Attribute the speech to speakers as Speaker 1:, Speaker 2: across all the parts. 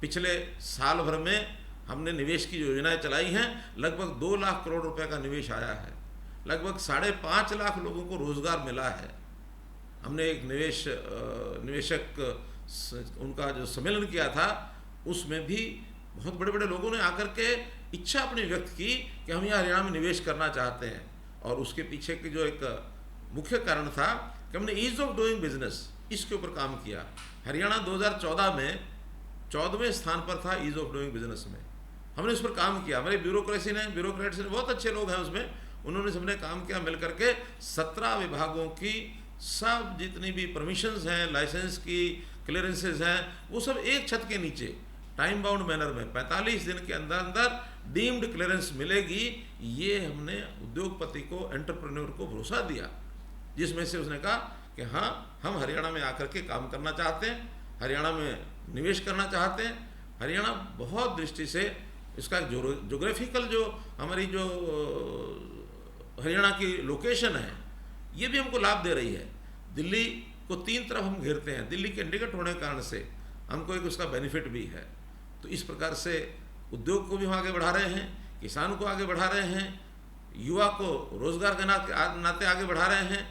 Speaker 1: पिछले साल भर में हमने निवेश की योजनाएं चलाई हैं, लगभग 2 लाख करोड़ रुपए का निवेश आया है, लगभग 5.5 लाख लोगों को रोजगार मिला है। हमने एक निवेशक उनका जो सम्मेलन किया था, उसमें भी बहुत बड़े बड़े लोगों ने आकर के इच्छा अपनी व्यक्त की कि हम यहाँ हरियाणा में निवेश करना चाहते हैं। और उसके पीछे की जो एक मुख्य कारण था कि हमने ईज ऑफ डूइंग बिजनेस, इसके ऊपर काम किया। हरियाणा 2014 में 14वें स्थान पर था ईज ऑफ डूइंग बिजनेस में, हमने उस पर काम किया। हमारे ब्यूरोक्रेट्स ने बहुत अच्छे लोग हैं उसमें, उन्होंने सबने काम किया मिल करके। 17 विभागों की सब जितनी भी परमिशंस हैं, लाइसेंस की क्लियरेंसेज हैं, वो सब एक छत के नीचे टाइम बाउंड मैनर में 45 दिन के अंदर अंदर डीम्ड क्लियरेंस मिलेगी। ये हमने उद्योगपति को, एंटरप्रेन्योर को भरोसा दिया, जिसमें से उसने कहा कि हाँ, हम हरियाणा में आकर के काम करना चाहते हैं, हरियाणा में निवेश करना चाहते हैं। हरियाणा बहुत दृष्टि से इसका जोग्राफिकल जो हमारी जो हरियाणा की लोकेशन है, ये भी हमको लाभ दे रही है। दिल्ली को 3 तरफ हम घेरते हैं, दिल्ली के निकट होने के कारण से हमको एक उसका बेनिफिट भी है। तो इस प्रकार से उद्योग को भी हम आगे बढ़ा रहे हैं, किसान को आगे बढ़ा रहे हैं, युवा को रोजगार के नाते आगे बढ़ा रहे हैं,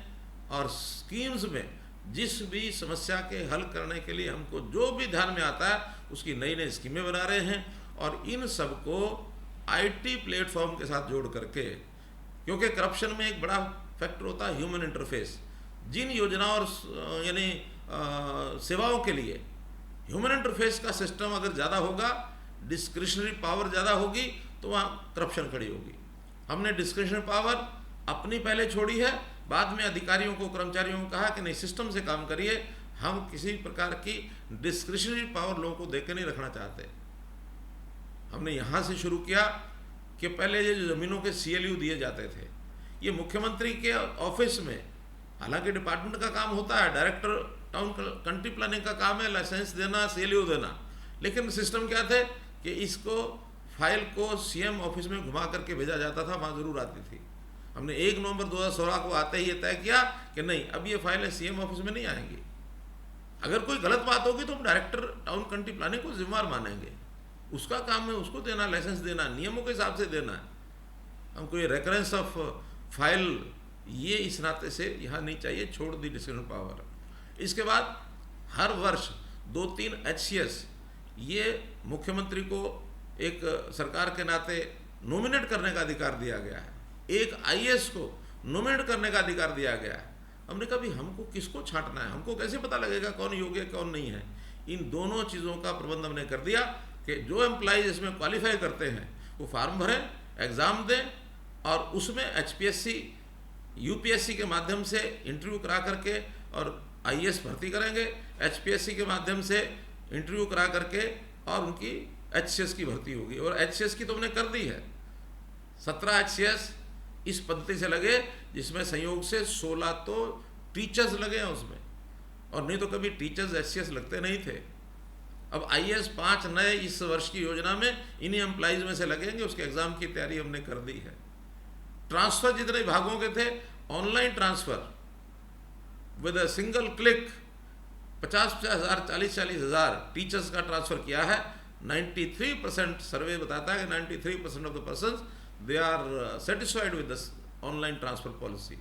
Speaker 1: और स्कीम्स में जिस भी समस्या के हल करने के लिए हमको जो भी ध्यान में आता है उसकी नई नई स्कीमें बना रहे हैं। और इन सबको आईटी प्लेटफॉर्म के साथ जोड़ करके, क्योंकि करप्शन में एक बड़ा फैक्टर होता है ह्यूमन इंटरफेस। जिन योजनाओं और यानी सेवाओं के लिए ह्यूमन इंटरफेस का सिस्टम अगर ज़्यादा होगा, डिस्क्रिशनरी पावर ज़्यादा होगी, तो वहाँ करप्शन खड़ी होगी। हमने डिस्क्रिशनरी पावर अपनी पहले छोड़ी है, बाद में अधिकारियों को, कर्मचारियों को कहा कि नहीं, सिस्टम से काम करिए, हम किसी प्रकार की डिस्क्रिशनरी पावर लोगों को देकर नहीं रखना चाहते। हमने यहाँ से शुरू किया कि पहले ये जो ज़मीनों के CLU दिए जाते थे, ये मुख्यमंत्री के ऑफिस में, हालांकि डिपार्टमेंट का काम होता है, डायरेक्टर टाउन कंट्री प्लानिंग का काम है लाइसेंस देना, CLU देना, लेकिन सिस्टम क्या थे कि इसको फाइल को CM ऑफिस में घुमा करके भेजा जाता था, वहाँ ज़रूर आती थी। हमने 1 नवंबर 2016 को आते ही ये तय किया कि नहीं, अब ये फाइलें CM ऑफिस में नहीं आएंगी। अगर कोई गलत बात होगी तो हम डायरेक्टर टाउन कंट्री प्लानिंग को जिम्मेवार मानेंगे, उसका काम है उसको देना, लाइसेंस देना, नियमों के हिसाब से देना है। हमको ये रेकरेंस ऑफ फाइल, ये इस नाते से यहाँ नहीं चाहिए, छोड़ दी डिसीजन पावर। इसके बाद हर वर्ष 2-3 HCS ये मुख्यमंत्री को एक सरकार के नाते नॉमिनेट करने का अधिकार दिया गया है, एक IAS को नॉमिनेट करने का अधिकार दिया गया है। हमने कहा भी हमको किसको छांटना है, हमको कैसे पता लगेगा कौन योग्य है कौन नहीं है। इन दोनों चीज़ों का प्रबंध हमने कर दिया कि जो एम्प्लॉइज इसमें क्वालिफाई करते हैं वो फार्म भरें, एग्ज़ाम दें, और उसमें HPSC UPSC के माध्यम से इंटरव्यू करा करके और IAS भर्ती करेंगे, HPSC के माध्यम से इंटरव्यू करा करके और उनकी HCS की भर्ती होगी। और HCS की तो हमने कर दी है, 17 HCS इस पद्धति से लगे, जिसमें संयोग से 16 तो टीचर्स लगे हैं उसमें, और नहीं तो कभी टीचर्स HCS लगते नहीं थे। अब IAS 5 नए इस वर्ष की योजना में इन्हीं एम्प्लॉइज में से लगेंगे, उसके एग्ज़ाम की तैयारी हमने कर दी है। ट्रांसफ़र जितने विभागों के थे, online transfer with a single click 50-50 हज़ार, 40-40 हज़ार टीचर्स का ट्रांसफ़र किया है। 93% सर्वे बताता है कि 93% of the persons they are satisfied with this online transfer policy.